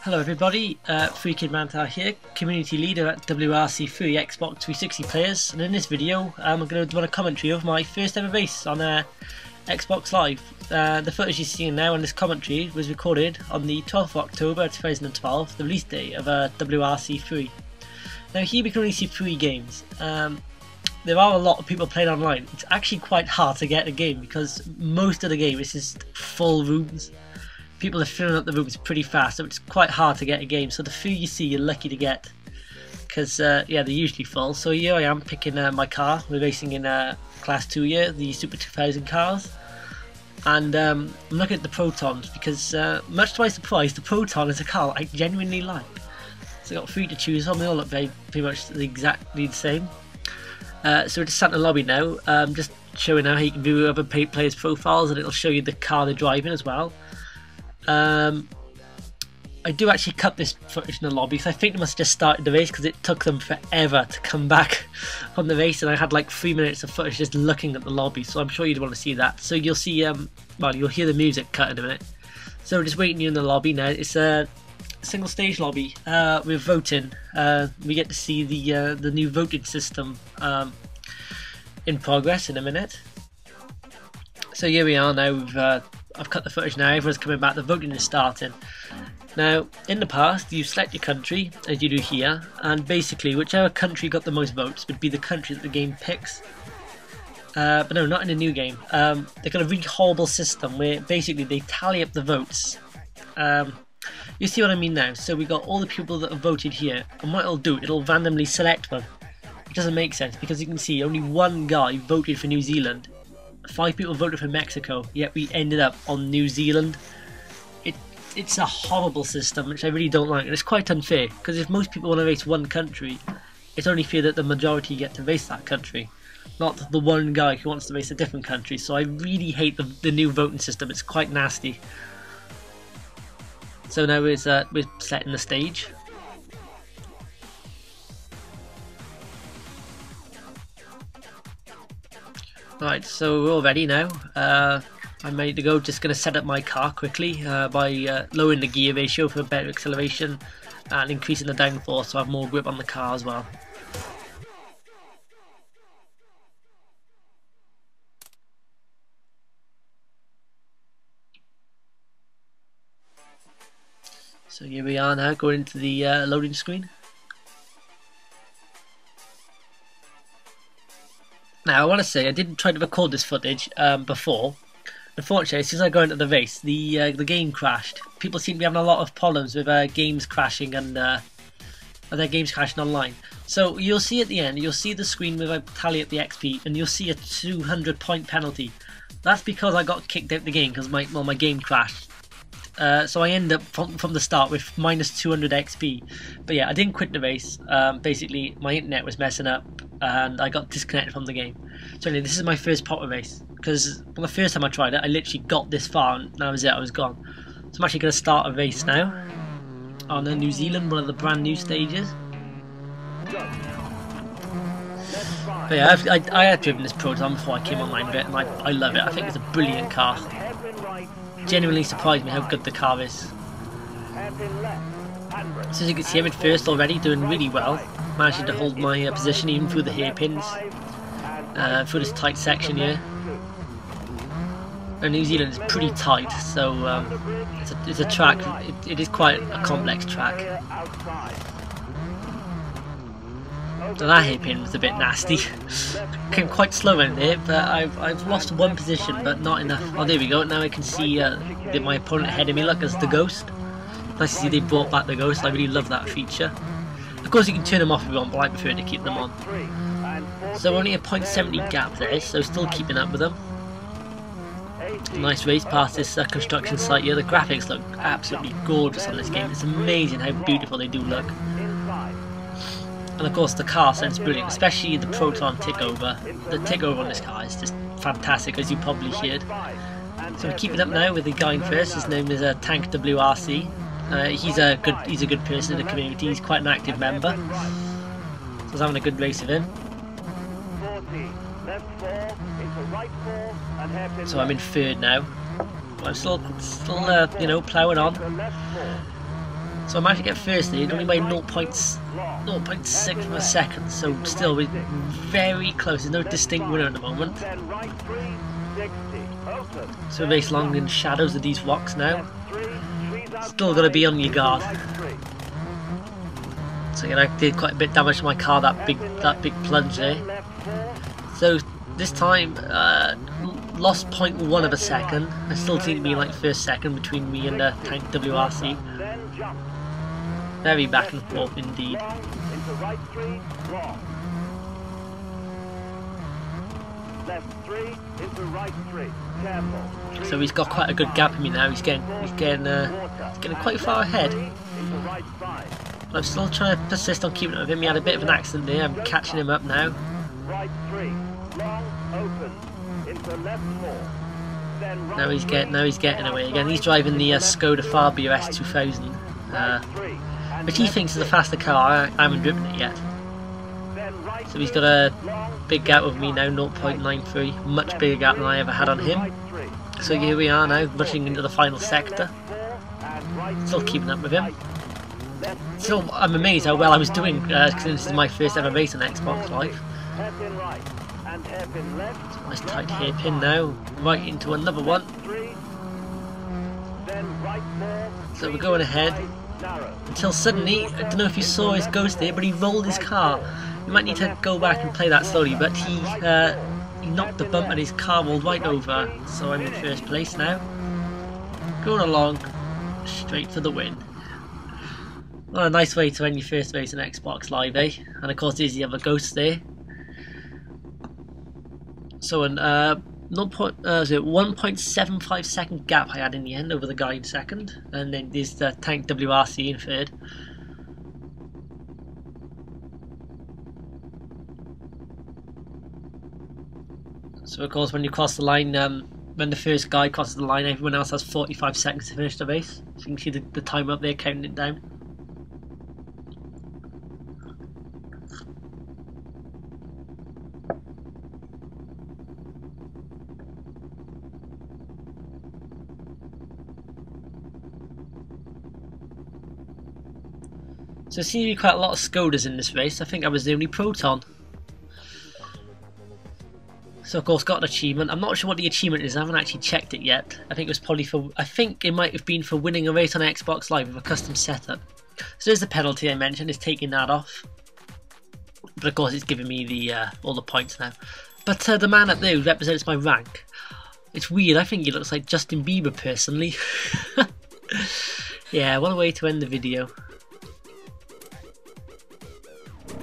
Hello everybody, Free Kid Mantar here, community leader at WRC for Xbox 360 players, and in this video I'm going to do a commentary of my first ever race on Xbox Live. The footage you're seeing now in this commentary was recorded on the 12th of October 2012, the release day of WRC 3. Now here we can only see 3 games. There are a lot of people playing online. It's actually quite hard to get a game because most of the game is just full rooms. People are filling up the rooms pretty fast, so it's quite hard to get a game. So the few you see, you're lucky to get, because yeah, they're usually full. So here I am picking my car. We're racing in Class 2 here, the Super 2000 cars, and I'm looking at the Protons because, much to my surprise, the Proton is a car I genuinely like. So I got 3 to choose from. They all look pretty much exactly the same. So we're just sat in the lobby now, just showing how you can view other players' profiles, and it'll show you the car they're driving as well. I do actually cut this footage in the lobby because I think they must have just started the race because it took them forever to come back from the race, and I had like 3 minutes of footage just looking at the lobby, so I'm sure you'd want to see that. So you'll see, well, you'll hear the music cut in a minute. So we're just waiting you in the lobby now. It's a single stage lobby. We're voting. We get to see the new voting system in progress in a minute. So here we are now. I've cut the footage now, everyone's coming back, the voting is starting. Now, in the past, you select your country, as you do here, and basically, whichever country got the most votes would be the country that the game picks. But no, not in the new game. They've got a really horrible system where basically they tally up the votes. You see what I mean now? So we got all the people that have voted here, and what it'll do, it'll randomly select one. It doesn't make sense, because you can see only one guy voted for New Zealand. 5 people voted for Mexico, yet we ended up on New Zealand. It's a horrible system, which I really don't like, and it's quite unfair, because if most people want to race one country, it's only fair that the majority get to race that country, not the one guy who wants to race a different country. So I really hate the new voting system, it's quite nasty. So now we're setting the stage. Right, so we're all ready now. I'm ready to go. Just going to set up my car quickly by lowering the gear ratio for better acceleration and increasing the downforce so I have more grip on the car as well. So here we are now, going into the loading screen. Now I want to say I didn't try to record this footage before. Unfortunately, as soon as I go into the race, the game crashed. People seem to be having a lot of problems with games crashing and their games crashing online. So you'll see at the end, you'll see the screen where I tally up the XP, and you'll see a 200 point penalty. That's because I got kicked out of the game because my game crashed. So I end up from the start with minus 200 XP. But yeah, I didn't quit the race. Basically, my internet was messing up, and I got disconnected from the game. So anyway, this is my first proper race, because the first time I tried it, I literally got this far and that was it, I was gone. So I'm actually going to start a race now on New Zealand, one of the brand new stages. But yeah, I had driven this Proton before I came online with it, and I love it. I think it's a brilliant car. Genuinely surprised me how good the car is. So as you can see, I'm in first already, doing really well. Managing to hold my position even through the hairpins, through this tight section here. And New Zealand is pretty tight, so it's a track. It is quite a complex track. So that hairpin was a bit nasty. Came quite slow in there, but I've lost 1 position, but not enough. Oh, there we go. Now I can see my opponent ahead of me, look, as the Ghost. Nice to see they brought back the Ghost. I really love that feature. Of course, you can turn them off if you want, but I prefer to keep them on. So only a 0.70 gap there, so still keeping up with them. Nice race past this construction site here. The graphics look absolutely gorgeous on this game. It's amazing how beautiful they do look. And of course the car sounds brilliant, especially the Proton tickover. The tickover on this car is just fantastic, as you probably heard. So we're keeping up now with the guy in first. His name is Tank WRC. He's a good person in the community. He's quite an active member. So I was having a good race with him. So I'm in third now. I'm still you know, ploughing on. So I managed to get first lead only by 0.6 of a second, so still we're very close. There's no distinct winner at the moment. So we race along in the shadows of these rocks now. Still got to be on your guard. So again, I did quite a bit of damage to my car, that big plunge there. So this time, lost 0.1 of a second. I still seem to be like first second between me and the tank WRC. Very back and forth indeed. So he's got quite a good gap in me now. He's getting quite far ahead. But I'm still trying to persist on keeping up with him. He had a bit of an accident there. I'm catching him up now. Now he's getting away again. He's driving the Skoda WRC 2000, which he thinks is a faster car. I haven't driven it yet. So he's got a big gap with me now, 0.93, much bigger gap than I ever had on him. So here we are now, rushing into the final sector. Still keeping up with him. Still, I'm amazed how well I was doing, because this is my first ever race on Xbox Live. So nice tight hairpin now, right into another one. So we're going ahead, until suddenly, I don't know if you saw his ghost there, but he rolled his car. You might need to go back and play that slowly, but he knocked the bump and his car rolled right over, so I'm in first place now. Going along, straight for the win. Well, a nice way to end your first race on Xbox Live, eh? And of course there's the other ghost there. So an 1.75 second gap I had in the end over the guy in second, and then there's the tank WRC in third. So of course when you cross the line, when the first guy crosses the line, everyone else has 45 seconds to finish the race. So you can see the timer up there counting it down. So there seems to be quite a lot of Skodas in this race. I think I was the only Proton. So of course got an achievement. I'm not sure what the achievement is. I haven't actually checked it yet. I think it was probably for. I think it might have been for winning a race on Xbox Live with a custom setup. So there's the penalty I mentioned. It's taking that off. But of course it's giving me the all the points now. But the man up there who represents my rank. It's weird. I think he looks like Justin Bieber personally. Yeah, what a way to end the video.